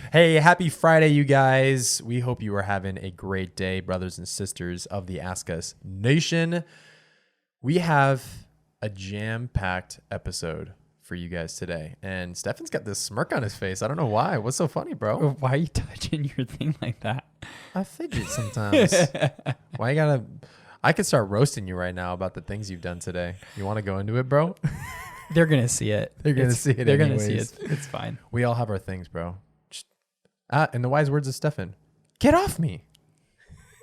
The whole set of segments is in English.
Hey, happy Friday, you guys. We hope you are having a great day, brothers and sisters of the Ask Us Nation. We have a jam-packed episode for you guys today. And Stefan's got this smirk on his face. I don't know why. What's so funny, bro? Why are you touching your thing like that? I fidget sometimes. Why you gotta... I could start roasting you right now about the things you've done today. You want to go into it, bro? They're going to see it. They're going to see it They're anyways. going to see it. It's fine. We all have our things, bro. In the wise words of Stefan, get off me.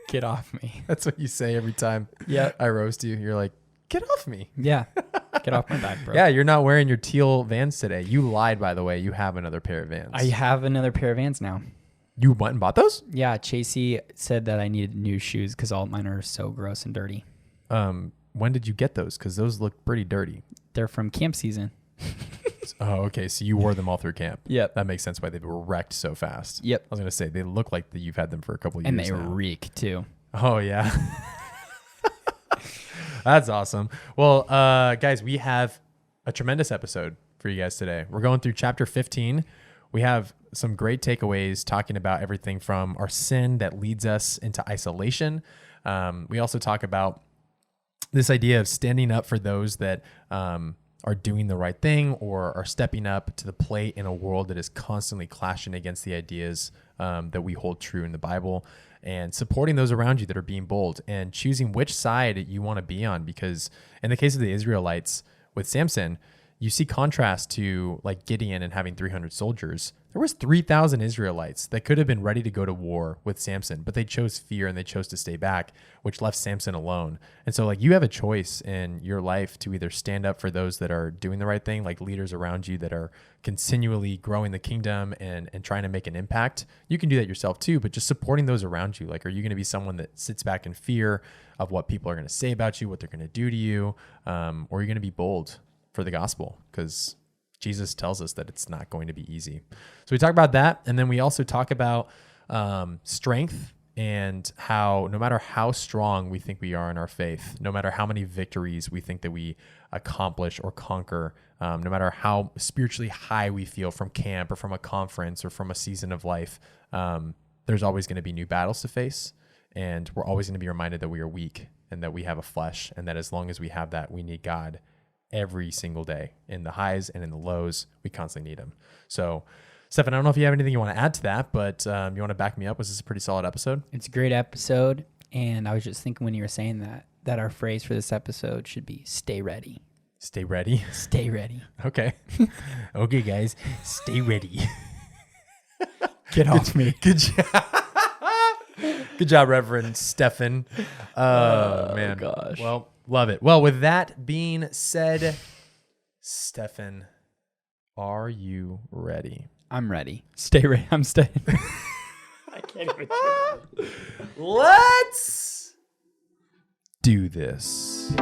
Get off me. That's what you say every time I roast you. You're like, get off me. Yeah. Get off my back, bro. Yeah, you're not wearing your teal Vans today. You lied, by the way. You have another pair of Vans. I have another pair of Vans now. You went and bought those? Yeah, Chasey said that I needed new shoes because all mine are so gross and dirty. When did you get those? Because those look pretty dirty. They're from camp season. Oh, okay. So you wore them all through camp. Yep. That makes sense why they were wrecked so fast. Yep. I was going to say, they look like you've had them for a couple of years And they now. reek too. Oh, yeah. That's awesome. Well, guys, we have a tremendous episode for you guys today. We're going through chapter 15. We have some great takeaways talking about everything from our sin that leads us into isolation. We also talk about this idea of standing up for those that are doing the right thing or are stepping up to the plate in a world that is constantly clashing against the ideas that we hold true in the Bible, and supporting those around you that are being bold and choosing which side you want to be on. Because in the case of the Israelites with Samson, you see contrast to like Gideon and having 300 soldiers. There was 3,000 Israelites that could have been ready to go to war with Samson, but they chose fear and they chose to stay back, which left Samson alone. And so like you have a choice in your life to either stand up for those that are doing the right thing, like leaders around you that are continually growing the kingdom and trying to make an impact. You can do that yourself too, but just supporting those around you. Like, are you going to be someone that sits back in fear of what people are going to say about you, what they're going to do to you? Or are you going to be bold for the gospel? Because Jesus tells us that it's not going to be easy. So we talk about that. And then we also talk about strength and how no matter how strong we think we are in our faith, no matter how many victories we think that we accomplish or conquer, no matter how spiritually high we feel from camp or from a conference or from a season of life, there's always going to be new battles to face. And we're always going to be reminded that we are weak and that we have a flesh, and that as long as we have that, we need God every single day. In the highs and in the lows, we constantly need him. So, Stefan, I don't know if you have anything you want to add to that, but you want to back me up? Was this a pretty solid episode? It's a great episode. And I was just thinking when you were saying that our phrase for this episode should be stay ready. Stay ready? Stay ready. Okay. Okay, guys. Stay ready. Get off me. Good job. Good job, Reverend Stefan. Oh, man. Gosh. Well, love it. Well, with that being said, Stefan, are you ready? I'm ready. Stay ready. I'm staying. I can't even. Let's do this.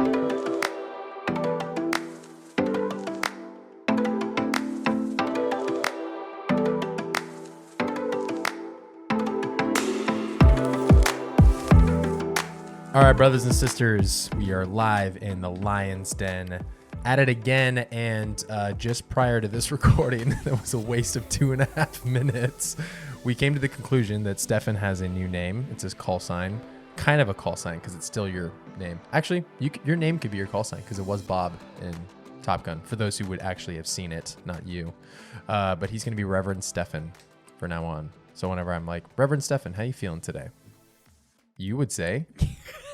All right, brothers and sisters, we are live in the Lion's Den at it again. And just prior to this recording, that was a waste of 2.5 minutes. We came to the conclusion that Stefan has a new name. It's his call sign, kind of a call sign because it's still your name. Actually, your name could be your call sign because it was Bob in Top Gun, for those who would actually have seen it, not you. But he's going to be Reverend Stefan from now on. So whenever I'm like, Reverend Stefan, how you feeling today? You would say,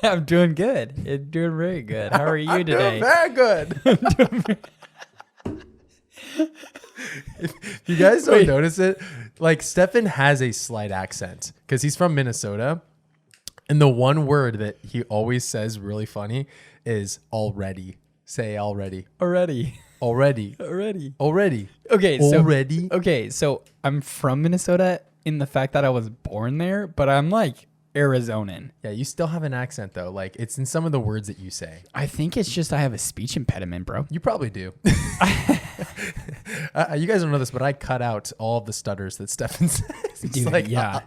I'm doing good. I'm doing very good. How are you today? Doing very good. If you guys don't notice it, like Stefan has a slight accent because he's from Minnesota. And the one word that he always says really funny is already. Say already. Already. Already. Already. Already. Okay. Already. Okay. So I'm from Minnesota in the fact that I was born there, but I'm like Arizonan. Yeah, you still have an accent though. Like it's in some of the words that you say. I think it's just I have a speech impediment, bro. You probably do. You guys don't know this, but I cut out all of the stutters that Stefan says. He's Dude, like, yeah.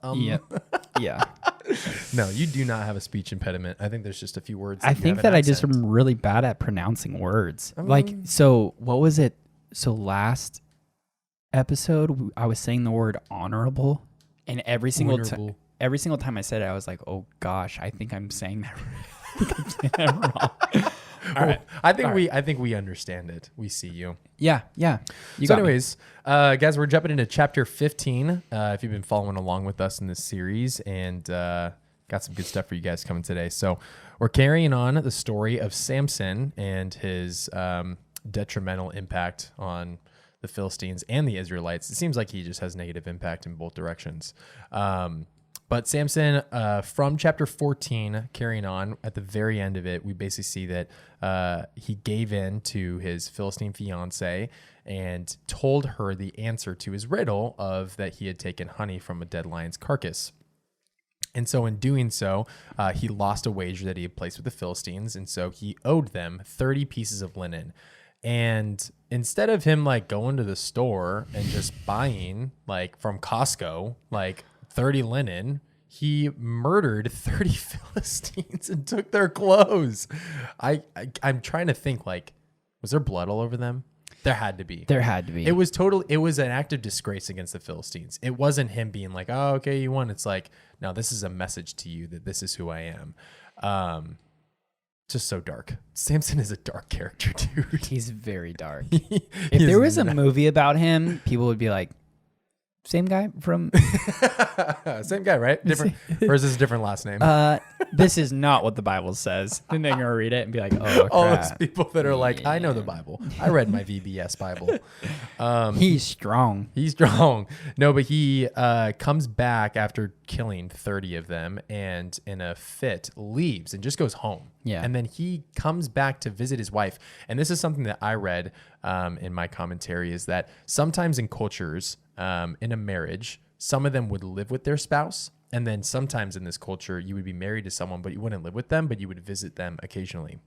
Yep. Yeah. No, you do not have a speech impediment. I think there's just a few words. I think that I just am really bad at pronouncing words. Like, so what was it? So last episode, I was saying the word honorable, and every single Honorable. time I said it, I was like, oh gosh, I think I'm saying that, I'm saying that wrong. All right. I think we understand it. We see you. Yeah. You So got me. anyways, guys, we're jumping into chapter 15. If you've been following along with us in this series, and got some good stuff for you guys coming today. So we're carrying on the story of Samson and his detrimental impact on the Philistines and the Israelites. It seems like he just has negative impact in both directions. But Samson, from chapter 14, carrying on, at the very end of it, we basically see that he gave in to his Philistine fiance and told her the answer to his riddle of that he had taken honey from a dead lion's carcass. And so in doing so, he lost a wager that he had placed with the Philistines. And so he owed them 30 pieces of linen. And instead of him like going to the store and just buying like from Costco, like 30 linen, he murdered 30 Philistines and took their clothes. I'm trying to think, like, was there blood all over them? There had to be. It was an act of disgrace against the Philistines. It wasn't him being like, oh, okay, you won. It's like, no, this is a message to you that this is who I am. Just so dark. Samson is a dark character, dude. He's very dark. If there was a movie about him, people would be like, same guy from... Same guy, right? Different, or is this a different last name? This is not what the Bible says. Then they're going to read it and be like, oh, crap. All those people that are like, I know the Bible. I read my VBS Bible. He's strong. He's strong. No, but he comes back after killing 30 of them and in a fit leaves and just goes home. Yeah. And then he comes back to visit his wife. And this is something that I read in my commentary, is that sometimes in cultures, in a marriage, some of them would live with their spouse. And then sometimes in this culture, you would be married to someone, but you wouldn't live with them, but you would visit them occasionally.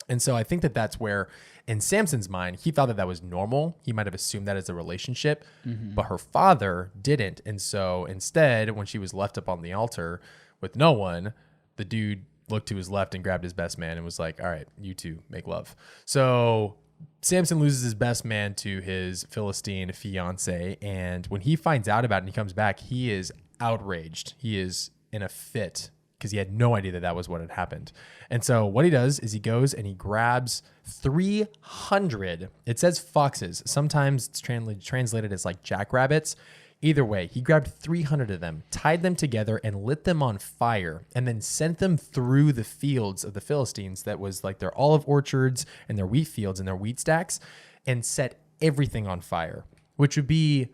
And so I think that that's where, in Samson's mind, he thought that that was normal. He might have assumed that as a relationship, but her father didn't. And so instead, when she was left up on the altar with no one, the dude looked to his left and grabbed his best man and was like, all right, you two make love. So Samson loses his best man to his Philistine fiance. And when he finds out about it and he comes back, he is outraged. He is in a fit because he had no idea that that was what had happened. And so what he does is he goes and he grabs 300, it says foxes. Sometimes it's translated as like jackrabbits. Either way, he grabbed 300 of them, tied them together and lit them on fire, and then sent them through the fields of the Philistines that was like their olive orchards and their wheat fields and their wheat stacks, and set everything on fire, which would be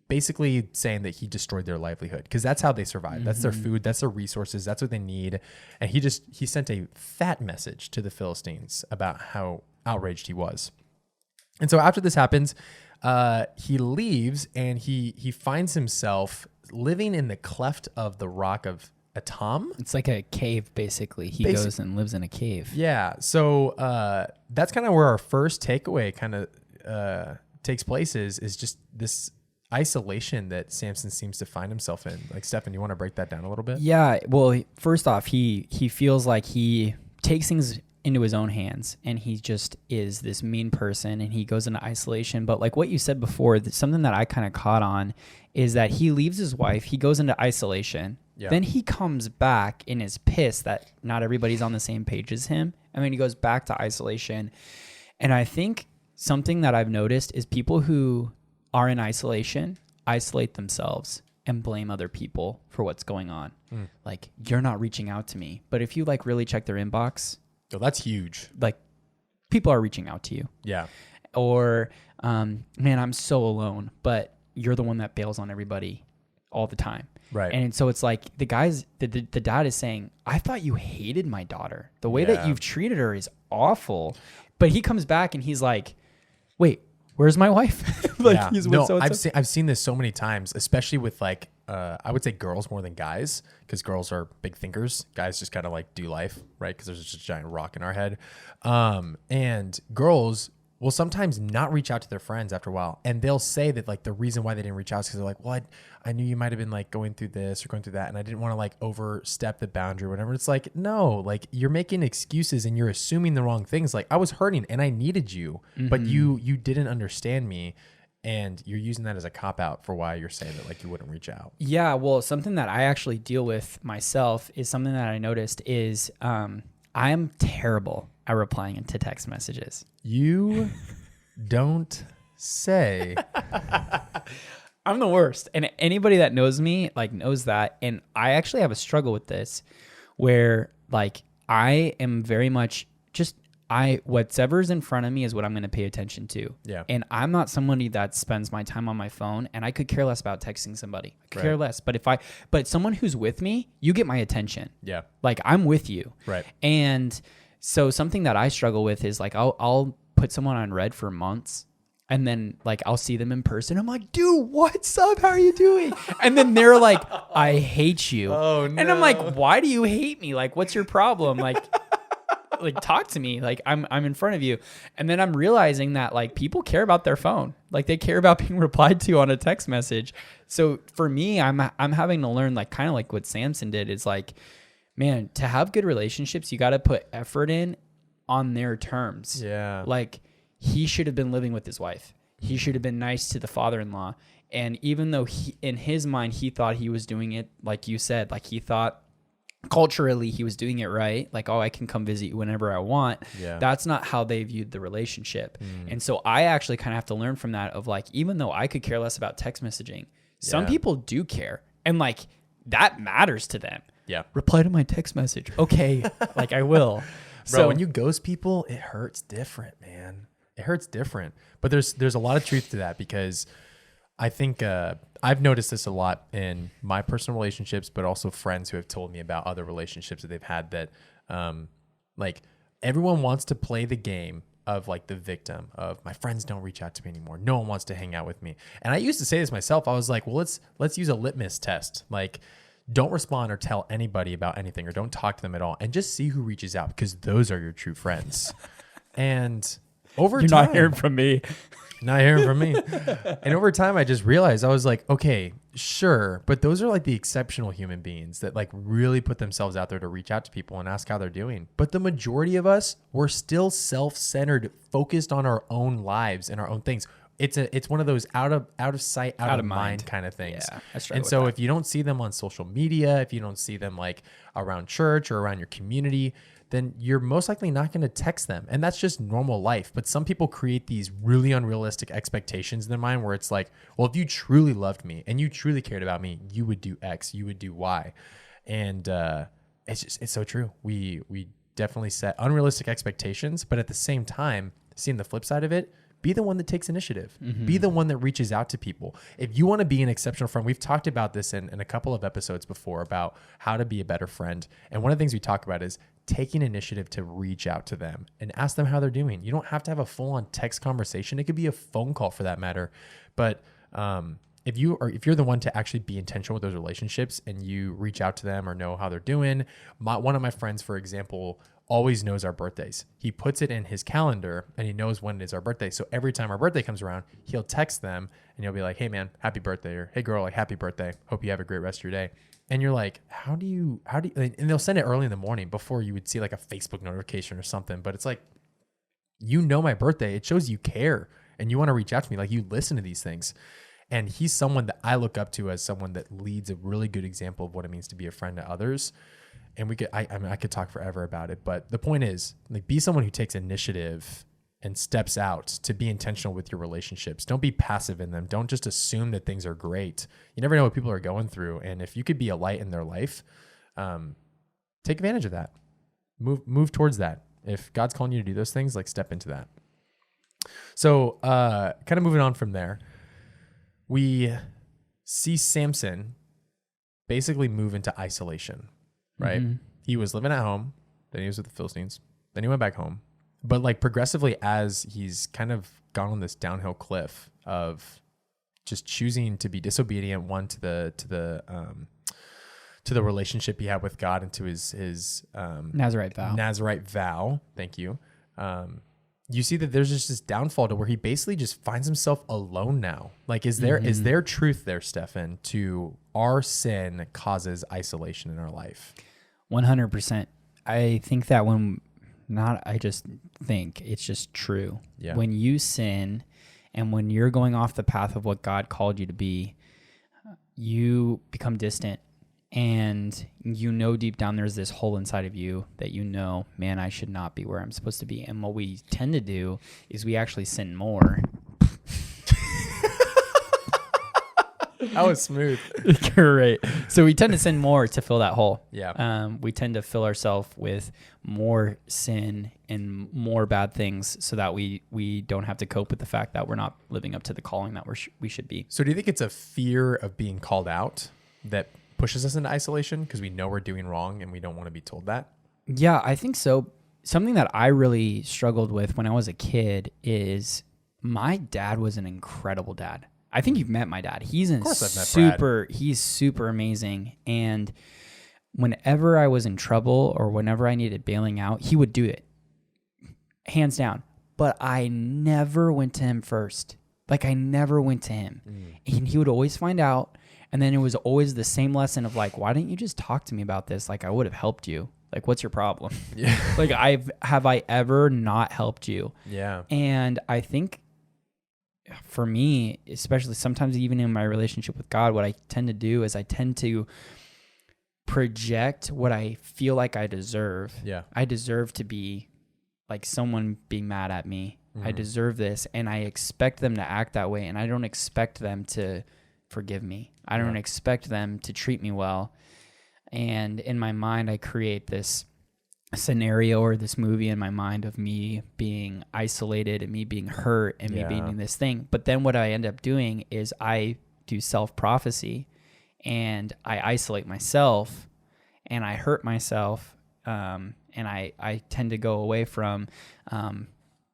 basically saying that he destroyed their livelihood, because that's how they survive. Mm-hmm. That's their food. That's their resources. That's what they need. And he sent a fat message to the Philistines about how outraged he was. And so after this happens, he leaves and he finds himself living in the cleft of the rock of Etam. It's like a cave, basically. He goes and lives in a cave. Yeah. So that's kind of where our first takeaway kind of takes place is just this isolation that Samson seems to find himself in. Like, Stefan, you want to break that down a little bit? Yeah. Well, first off, he feels like he takes things into his own hands, and he just is this mean person, and he goes into isolation. But like what you said before, something that I kind of caught on is that he leaves his wife, he goes into isolation, then he comes back and is pissed that not everybody's on the same page as him. I mean, he goes back to isolation. And I think something that I've noticed is people who are in isolation isolate themselves and blame other people for what's going on. Like, you're not reaching out to me. But if you like really check their inbox, oh, that's huge. Like, people are reaching out to you. Yeah. Or, man, I'm so alone, but you're the one that bails on everybody all the time. Right. And so it's like the dad is saying, I thought you hated my daughter. The way that you've treated her is awful. But he comes back and he's like, wait, where's my wife? Like, yeah. he's no, with I've seen this so many times, especially with like, I would say girls more than guys, because girls are big thinkers. Guys just kind of like do life, right? Because there's just a giant rock in our head. And girls will sometimes not reach out to their friends after a while. And they'll say that like the reason why they didn't reach out is because they're like, well, I knew you might've been like going through this or going through that, and I didn't want to like overstep the boundary or whatever. It's like, no, like, you're making excuses and you're assuming the wrong things. Like, I was hurting and I needed you, but you didn't understand me. and you're using that as a cop out for why you're saying that like you wouldn't reach out. Yeah, well, something that I actually deal with myself is something that I noticed is I'm terrible at replying to text messages. You don't say. I'm the worst. And anybody that knows me like knows that. And I actually have a struggle with this where like I am very much just whatever's in front of me is what I'm going to pay attention to. Yeah. And I'm not somebody that spends my time on my phone, and I could care less about texting somebody. I could care less. But someone who's with me, you get my attention. Yeah. Like I'm with you. Right. And so something that I struggle with is like I'll put someone on red for months, and then like I'll see them in person. I'm like, dude, what's up? How are you doing? And then they're like, I hate you. Oh no. And I'm like, why do you hate me? Like, what's your problem? Like talk to me. Like I'm in front of you. And then I'm realizing that like people care about their phone. Like they care about being replied to on a text message. So for me, I'm having to learn like kind of like what Samson did is like, man, to have good relationships, you got to put effort in on their terms. Yeah. Like he should have been living with his wife. He should have been nice to the father-in-law. And even though in his mind, he thought he was doing it, like you said, like he thought culturally he was doing it right. Like, oh, I can come visit you whenever I want. Yeah. That's not how they viewed the relationship. And so I actually kind of have to learn from that of like, even though I could care less about text messaging, some people do care. And like, that matters to them. Yeah. Reply to my text message. Okay. Like I will. Bro, So when you ghost people, it hurts different, man. It hurts different. But there's a lot of truth to that because I think I've noticed this a lot in my personal relationships, but also friends who have told me about other relationships that they've had that like everyone wants to play the game of like the victim of my friends don't reach out to me anymore. No one wants to hang out with me. And I used to say this myself. I was like, well, let's use a litmus test. Like don't respond or tell anybody about anything or don't talk to them at all and just see who reaches out because those are your true friends. And over you're time, not hearing from me. Not hearing from me. And over time, I just realized I was like, okay, sure. But those are like the exceptional human beings that like really put themselves out there to reach out to people and ask how they're doing. But the majority of us, we're still self-centered, focused on our own lives and our own things. It's one of those out of sight, out of mind kind of things. Yeah, I struggle and with so that. if you don't see them on social media, if you don't see them like around church or around your community, then you're most likely not going to text them. And that's just normal life. But some people create these really unrealistic expectations in their mind where it's like, well, if you truly loved me and you truly cared about me, you would do X, you would do Y. And it's so true. We definitely set unrealistic expectations, but at the same time, seeing the flip side of it, be the one that takes initiative. Mm-hmm. Be the one that reaches out to people. If you want to be an exceptional friend, we've talked about this in a couple of episodes before about how to be a better friend. And one of the things we talk about is taking initiative to reach out to them and ask them how they're doing. You don't have to have a full-on text conversation. It could be a phone call for that matter. But if you're the one to actually be intentional with those relationships and you reach out to them or know how they're doing, one of my friends, for example, always knows our birthdays. He puts it in his calendar and he knows when it is our birthday. So every time our birthday comes around, he'll text them and he'll be like, hey man, happy birthday, or hey girl, like happy birthday. Hope you have a great rest of your day. And you're like, how do you, and they'll send it early in the morning before you would see like a Facebook notification or something. But it's like, you know, my birthday, it shows you care and you want to reach out to me. Like you listen to these things. And he's someone that I look up to as someone that leads a really good example of what it means to be a friend to others. And I could talk forever about it, but the point is, like, be someone who takes initiative and steps out to be intentional with your relationships. Don't be passive in them. Don't just assume that things are great. You never know what people are going through. And if you could be a light in their life, take advantage of that. Move towards that. If God's calling you to do those things, like step into that. So kind of moving on from there, we see Samson basically move into isolation. Right. Mm-hmm. He was living at home. Then he was with the Philistines. Then he went back home. But like progressively, as he's kind of gone on this downhill cliff of just choosing to be disobedient, one to the relationship he had with God and to his Nazarite vow. Thank you. You see that there's just this downfall to where he basically just finds himself alone now. Like, is there truth there, Stefan, to our sin causes isolation in our life? 100%. I think that I just think it's just true. Yeah. When you sin And when you're going off the path of what God called you to be, you become distant. And you know deep down there's this hole inside of you that you know, man, I should not be where I'm supposed to be. And what we tend to do is we actually sin more. That was smooth. Great. So we tend to sin more to fill that hole. Yeah. We tend to fill ourselves with more sin and more bad things so that we don't have to cope with the fact that we're not living up to the calling that we should be. So do you think it's a fear of being called out that pushes us into isolation because we know we're doing wrong and we don't want to be told that? Yeah, I think so. Something that I really struggled with when I was a kid is my dad was an incredible dad. I think you've met my dad. He's he's super amazing. And whenever I was in trouble or whenever I needed bailing out, he would do it. Hands down. But I never went to him first. Like I never went to him. And he would always find out. And then it was always the same lesson of like, why didn't you just talk to me about this? Like I would have helped you. Like, what's your problem? Yeah. Like have I ever not helped you? Yeah. And I think for me, especially sometimes even in my relationship with God, what I tend to do is I tend to project what I feel like I deserve. Yeah. I deserve to be like someone being mad at me. I deserve this. And I expect them to act that way. And I don't expect them to forgive me. I don't expect them to treat me well. And in my mind, I create this scenario or this movie in my mind of me being isolated and me being hurt and me being this thing. But then what I end up doing is I do self-prophecy and I isolate myself and I hurt myself. And I tend to go away from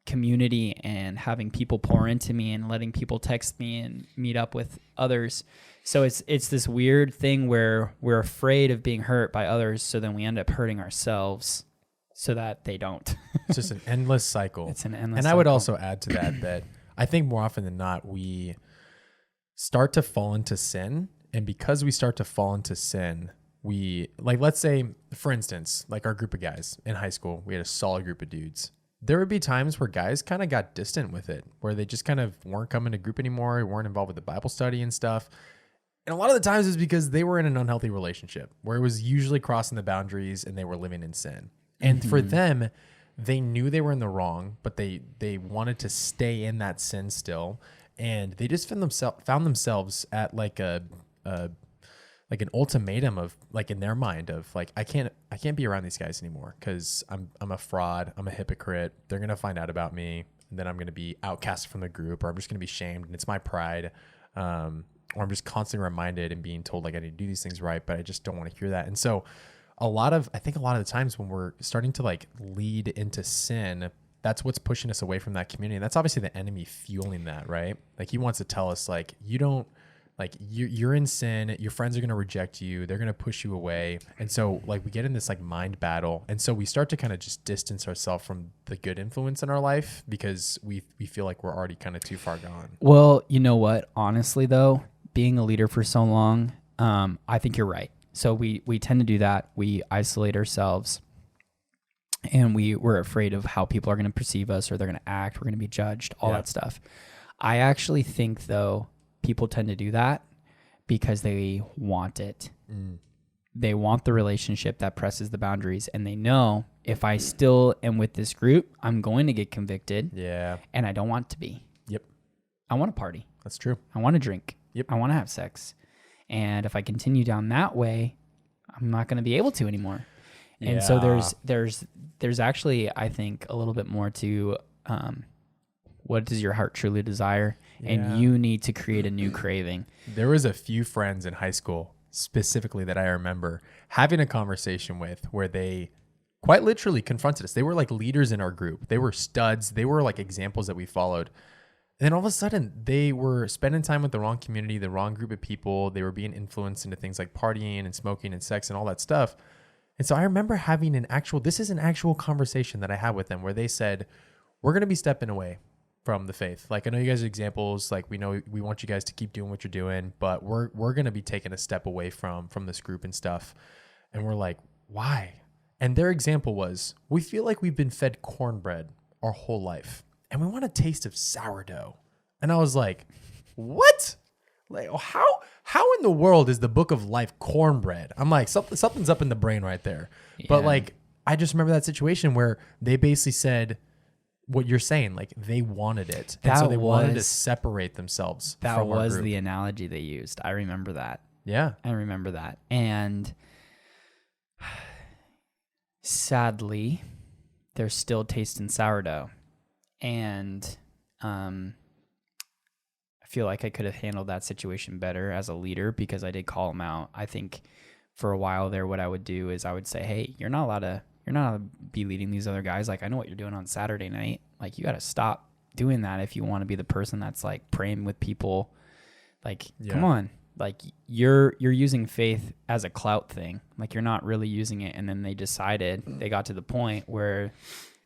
community and having people pour into me and letting people text me and meet up with others. So it's this weird thing where we're afraid of being hurt by others, so then we end up hurting ourselves so that they don't. It's just an endless cycle. It's an endless And cycle. I would also add to that I think more often than not, we start to fall into sin. And because we start to fall into sin, we, like, let's say, for instance, like our group of guys in high school, we had a solid group of dudes. There would be times where guys kind of got distant with it, where they just kind of weren't coming to group anymore, weren't involved with the Bible study and stuff. And a lot of the times it was because they were in an unhealthy relationship where it was usually crossing the boundaries and they were living in sin. And for them, they knew they were in the wrong, but they wanted to stay in that sin still. And they just found themselves at like an ultimatum of, like, in their mind of like, I can't be around these guys anymore because I'm a fraud, I'm a hypocrite. They're gonna find out about me, and then I'm gonna be outcast from the group, or I'm just gonna be shamed, and it's my pride. Or I'm just constantly reminded and being told like I need to do these things right, but I just don't want to hear that. And so I think a lot of the times when we're starting to like lead into sin, that's what's pushing us away from that community. And that's obviously the enemy fueling that, right? Like he wants to tell us like, you're in sin, your friends are going to reject you, they're going to push you away. And so like we get in this like mind battle. And so we start to kind of just distance ourselves from the good influence in our life because we feel like we're already kind of too far gone. Well, you know what? Honestly though, being a leader for so long, I think you're right. So we tend to do that. We isolate ourselves and we're afraid of how people are going to perceive us or they're going to act. We're going to be judged, all that stuff. I actually think though, people tend to do that because they want it. They want the relationship that presses the boundaries, and they know if I still am with this group, I'm going to get convicted. Yeah. And I don't want to be. Yep. I want to party. That's true. I want to drink. Yep. I want to have sex. And if I continue down that way, I'm not going to be able to anymore. Yeah. And so there's actually, I think, a little bit more to what does your heart truly desire? Yeah. And you need to create a new craving. There was a few friends in high school specifically that I remember having a conversation with where they quite literally confronted us. They were like leaders in our group. They were studs. They were like examples that we followed. And then all of a sudden they were spending time with the wrong community, the wrong group of people. They were being influenced into things like partying and smoking and sex and all that stuff. And so I remember having an actual conversation that I had with them where they said, we're going to be stepping away from the faith. Like, I know you guys are examples. Like, we know we want you guys to keep doing what you're doing, but we're going to be taking a step away from this group and stuff. And we're like, why? And their example was, we feel like we've been fed cornbread our whole life and we want a taste of sourdough. And I was like, what? Like, how in the world is the book of life cornbread? I'm like, something's up in the brain right there. Yeah. But like, I just remember that situation where they basically said what you're saying, like they wanted it. And so they wanted to separate themselves from our group. That was the analogy they used. I remember that. Yeah. I remember that. And sadly, they're still tasting sourdough. And I feel like I could have handled that situation better as a leader because I did call them out. I think for a while there, what I would do is I would say, hey, you're not allowed to be leading these other guys. Like, I know what you're doing on Saturday night. Like, you got to stop doing that if you want to be the person that's like praying with people. Like, come on. Like, you're using faith as a clout thing. Like, you're not really using it. And then they got to the point where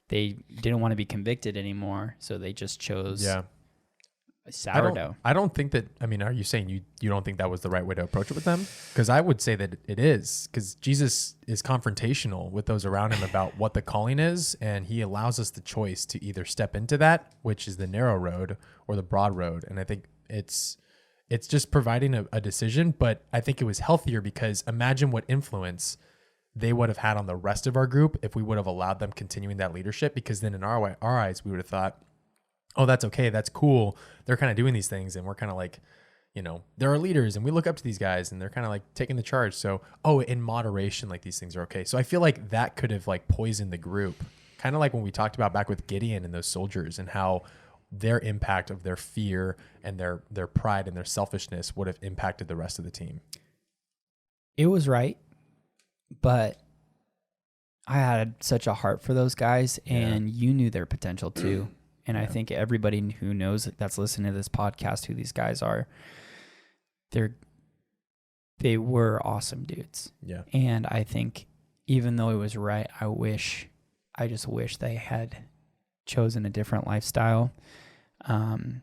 they didn't want to be convicted anymore. So they just chose sourdough. I don't think that, I mean, are you saying you don't think that was the right way to approach it with them? Because I would say that it is, because Jesus is confrontational with those around him about what the calling is, and he allows us the choice to either step into that, which is the narrow road, or the broad road. And I think it's just providing a decision, but I think it was healthier because imagine what influence they would have had on the rest of our group if we would have allowed them continuing that leadership, because then in our eyes, we would have thought, oh, that's okay. That's cool. They're kind of doing these things. And we're kind of like, they're our leaders and we look up to these guys and they're kind of like taking the charge. So, in moderation, like these things are okay. So I feel like that could have like poisoned the group. Kind of like when we talked about back with Gideon and those soldiers and how their impact of their fear and their pride and their selfishness would have impacted the rest of the team. It was right. But I had such a heart for those guys and you knew their potential too. And I think everybody who knows that's listening to this podcast, who these guys are, they were awesome dudes. Yeah. And I think even though it was right, I just wish they had chosen a different lifestyle. And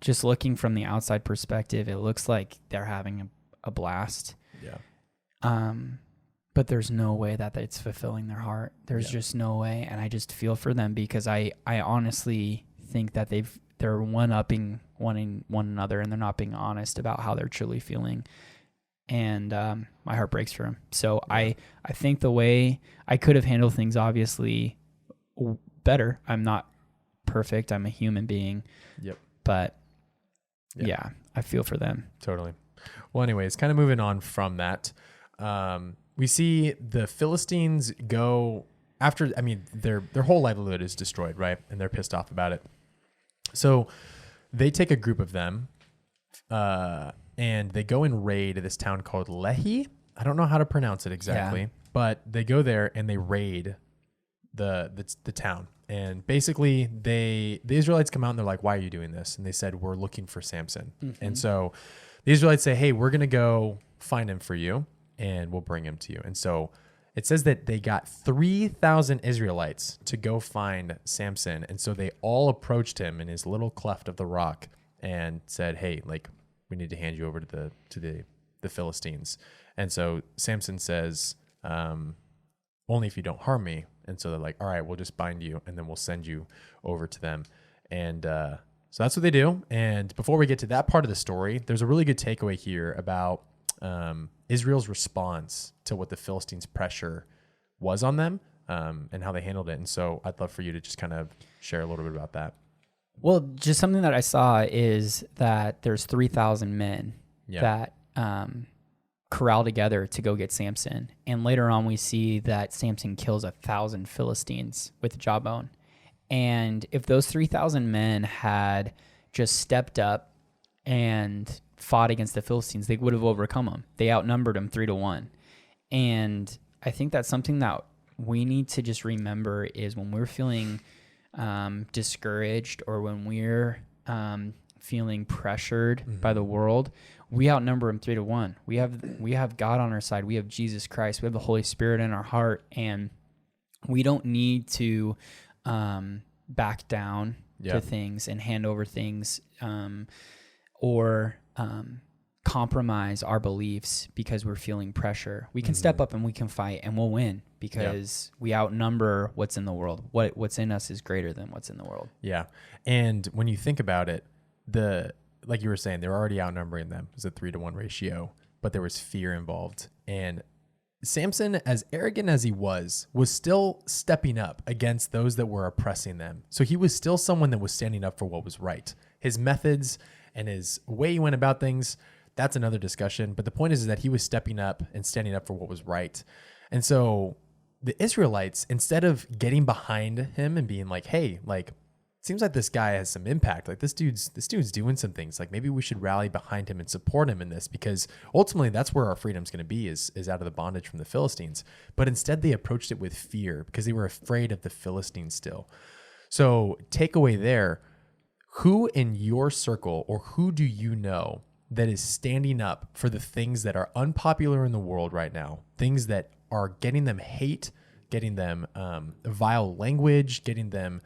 just looking from the outside perspective, it looks like they're having a blast. Yeah. But there's no way that it's fulfilling their heart. There's just no way. And I just feel for them because I honestly think that they're one-upping one another and they're not being honest about how they're truly feeling. And my heart breaks for them. So I think the way I could have handled things obviously better. I'm not perfect. I'm a human being. Yep. But yeah, I feel for them. Totally. Well, anyways, kind of moving on from that. We see the Philistines go after, their whole livelihood is destroyed, right? And they're pissed off about it. So they take a group of them and they go and raid this town called Lehi. I don't know how to pronounce it exactly, but they go there and they raid the town. And basically the Israelites come out and they're like, why are you doing this? And they said, we're looking for Samson. Mm-hmm. And so the Israelites say, hey, we're going to go find him for you. And we'll bring him to you. And so it says that they got 3,000 Israelites to go find Samson. And so they all approached him in his little cleft of the rock and said, hey, like, we need to hand you over to the Philistines. And so Samson says, only if you don't harm me. And so they're like, all right, we'll just bind you and then we'll send you over to them. And so that's what they do. And before we get to that part of the story, there's a really good takeaway here about Israel's response to what the Philistines' pressure was on them and how they handled it. And so I'd love for you to just kind of share a little bit about that. Well, just something that I saw is that there's 3,000 men that corral together to go get Samson. And later on, we see that Samson kills 1,000 Philistines with a jawbone. And if those 3,000 men had just stepped up and fought against the Philistines, they would have overcome them. They outnumbered them 3-1. And I think that's something that we need to just remember is when we're feeling discouraged or when we're feeling pressured by the world, we outnumber them 3-1. We have God on our side. We have Jesus Christ. We have the Holy Spirit in our heart, and we don't need to back down to things and hand over things or compromise our beliefs because we're feeling pressure. We can step up and we can fight and we'll win because we outnumber what's in the world. What's in us is greater than what's in the world. Yeah. And when you think about it, like you were saying, they're already outnumbering them. It was a 3-to-1 ratio, but there was fear involved. And Samson, as arrogant as he was still stepping up against those that were oppressing them. So he was still someone that was standing up for what was right. His methods and his way he went about things, that's another discussion. But the point is that he was stepping up and standing up for what was right. And so the Israelites, instead of getting behind him and being like, hey, like, seems like this guy has some impact. Like this dude's doing some things. Like maybe we should rally behind him and support him in this, because ultimately that's where our freedom's going to be is out of the bondage from the Philistines. But instead they approached it with fear because they were afraid of the Philistines still. So takeaway there, who in your circle or who do you know that is standing up for the things that are unpopular in the world right now, things that are getting them hate, getting them vile language, getting them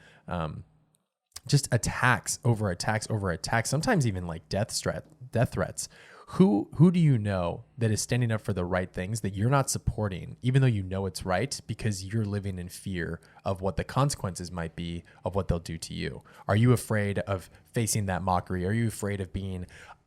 just attacks over attacks, sometimes even like death threats. Who do you know that is standing up for the right things that you're not supporting, even though you know it's right, because you're living in fear of what the consequences might be of what they'll do to you? Are you afraid of facing that mockery? Are you afraid of being,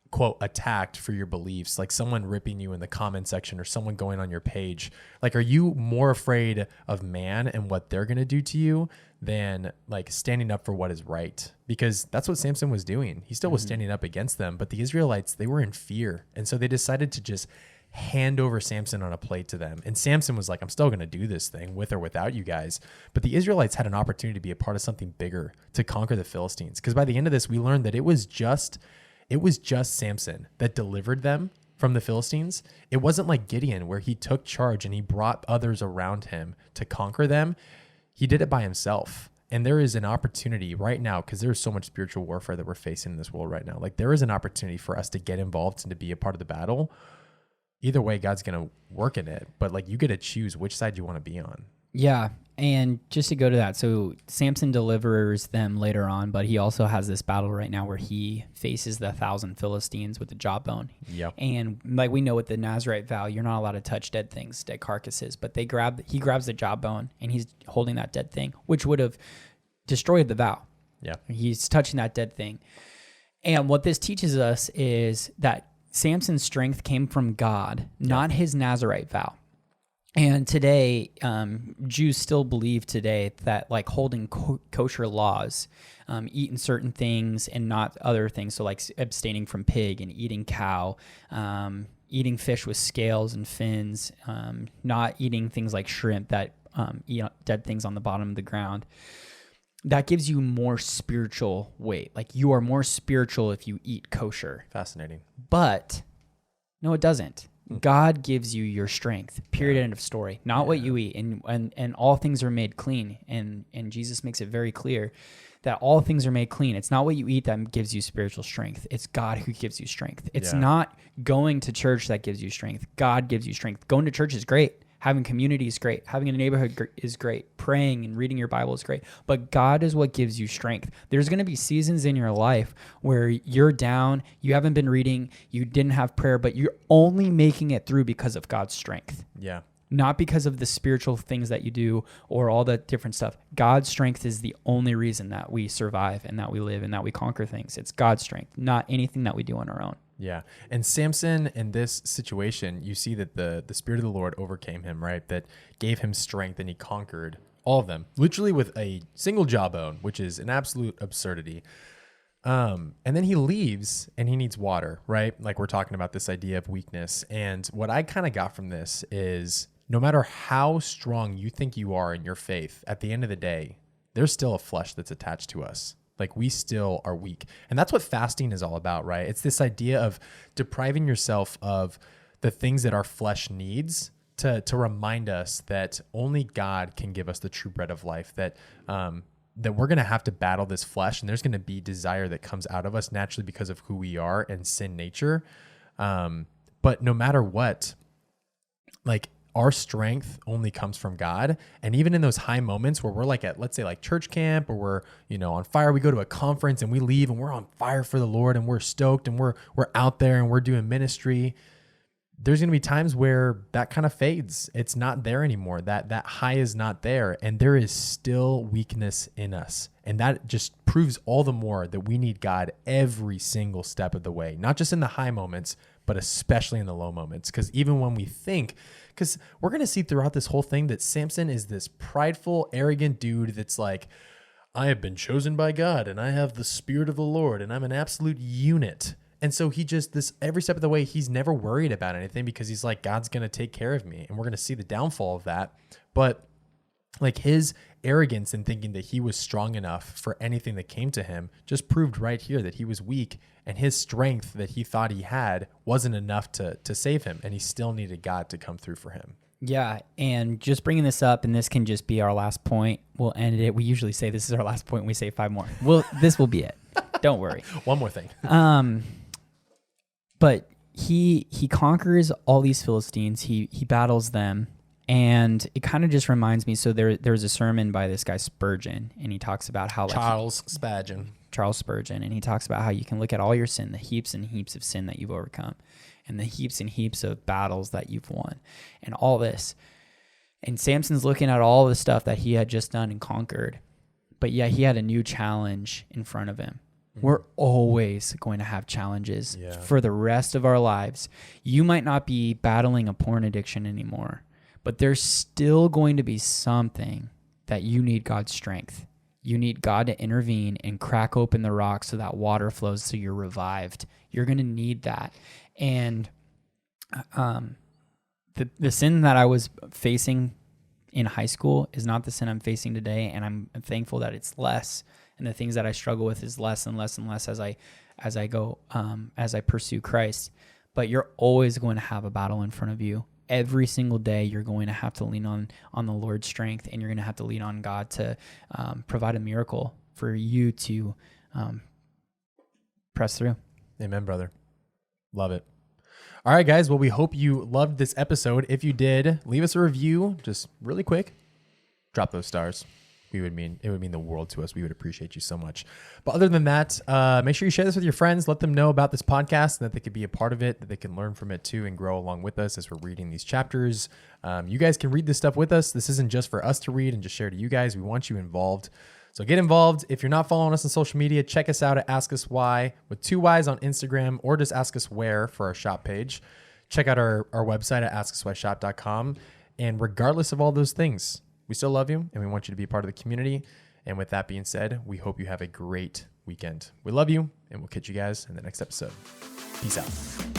quote, attacked for your beliefs, like someone ripping you in the comment section or someone going on your page? Like, are you more afraid of man and what they're going to do to you than like standing up for what is right? Because that's what Samson was doing. He still was standing up against them, but the Israelites, they were in fear. And so they decided to just hand over Samson on a plate to them. And Samson was like, I'm still going to do this thing with or without you guys. But the Israelites had an opportunity to be a part of something bigger, to conquer the Philistines. Because by the end of this, we learned that it was just Samson that delivered them from the Philistines. It wasn't like Gideon, where he took charge and he brought others around him to conquer them. He did it by himself. And there is an opportunity right now, because there's so much spiritual warfare that we're facing in this world right now. Like there is an opportunity for us to get involved and to be a part of the battle. Either way, God's going to work in it, but like you get to choose which side you want to be on. Yeah. And just to go to that, so Samson delivers them later on, but he also has this battle right now where he faces the 1,000 Philistines with the jawbone. Yep. And like we know with the Nazarite vow, you're not allowed to touch dead things, dead carcasses, but he grabs the jawbone and he's holding that dead thing, which would have destroyed the vow. Yeah. He's touching that dead thing. And what this teaches us is that Samson's strength came from God, not his Nazarite vow. And today, Jews still believe today that like holding kosher laws, eating certain things and not other things, so like abstaining from pig and eating cow, eating fish with scales and fins, not eating things like shrimp that eat dead things on the bottom of the ground, that gives you more spiritual weight. Like you are more spiritual if you eat kosher. Fascinating. But no, it doesn't. God gives you your strength, period, end of story, not what you eat. And all things are made clean. And Jesus makes it very clear that all things are made clean. It's not what you eat that gives you spiritual strength. It's God who gives you strength. It's not going to church that gives you strength. God gives you strength. Going to church is great. Having community is great. Having a neighborhood is great. Praying and reading your Bible is great. But God is what gives you strength. There's going to be seasons in your life where you're down, you haven't been reading, you didn't have prayer, but you're only making it through because of God's strength. Yeah. Not because of the spiritual things that you do or all that different stuff. God's strength is the only reason that we survive and that we live and that we conquer things. It's God's strength, not anything that we do on our own. Yeah. And Samson, in this situation, you see that the Spirit of the Lord overcame him, right? That gave him strength and he conquered all of them, literally with a single jawbone, which is an absolute absurdity. And then he leaves and he needs water, right? Like we're talking about this idea of weakness. And what I kind of got from this is no matter how strong you think you are in your faith, at the end of the day, there's still a flesh that's attached to us. Like we still are weak. And that's what fasting is all about, right? It's this idea of depriving yourself of the things that our flesh needs to remind us that only God can give us the true bread of life, that we're going to have to battle this flesh and there's going to be desire that comes out of us naturally because of who we are and sin nature. But no matter what, like our strength only comes from God. And even in those high moments where we're like at, let's say like church camp, or we're, on fire, we go to a conference and we leave and we're on fire for the Lord and we're stoked and we're out there and we're doing ministry. There's going to be times where that kind of fades. It's not there anymore. That high is not there. And there is still weakness in us. And that just proves all the more that we need God every single step of the way, not just in the high moments, but especially in the low moments. Because even when we think, because we're going to see throughout this whole thing that Samson is this prideful, arrogant dude that's like, I have been chosen by God and I have the Spirit of the Lord and I'm an absolute unit. And so he just, this every step of the way, he's never worried about anything because he's like, God's going to take care of me. And we're going to see the downfall of that. But like his arrogance in thinking that he was strong enough for anything that came to him just proved right here that he was weak, and his strength that he thought he had wasn't enough to save him. And he still needed God to come through for him. Yeah. And just bringing this up, and this can just be our last point. We'll end it. We usually say this is our last point. We say 5 more. This will be it. Don't worry. One more thing. But he conquers all these Philistines. He battles them, and it kind of just reminds me. So there's a sermon by this guy Spurgeon, and he talks about how Charles Spurgeon, and he talks about how you can look at all your sin, the heaps and heaps of sin that you've overcome, and the heaps and heaps of battles that you've won, and all this. And Samson's looking at all the stuff that he had just done and conquered, but yet he had a new challenge in front of him. We're always going to have challenges for the rest of our lives. You might not be battling a porn addiction anymore, but there's still going to be something that you need God's strength. You need God to intervene and crack open the rock so that water flows so you're revived. You're going to need that. And the sin that I was facing in high school is not the sin I'm facing today, and I'm thankful that it's less. And the things that I struggle with is less and less and less as I pursue Christ. But you're always going to have a battle in front of you. Every single day, you're going to have to lean on the Lord's strength, and you're going to have to lean on God to provide a miracle for you to press through. Amen, brother. Love it. All right, guys. Well, we hope you loved this episode. If you did, leave us a review, just really quick. Drop those stars. It would mean the world to us. We would appreciate you so much. But other than that, make sure you share this with your friends. Let them know about this podcast and that they could be a part of it, that they can learn from it too and grow along with us as we're reading these chapters. You guys can read this stuff with us. This isn't just for us to read and just share to you guys. We want you involved. So get involved. If you're not following us on social media, check us out at Ask Us Why with 2 Ys on Instagram, or just Ask Us Where for our shop page. Check out our website at askuswhyshop.com. And regardless of all those things, we still love you, and we want you to be a part of the community. And with that being said, we hope you have a great weekend. We love you, and we'll catch you guys in the next episode. Peace out.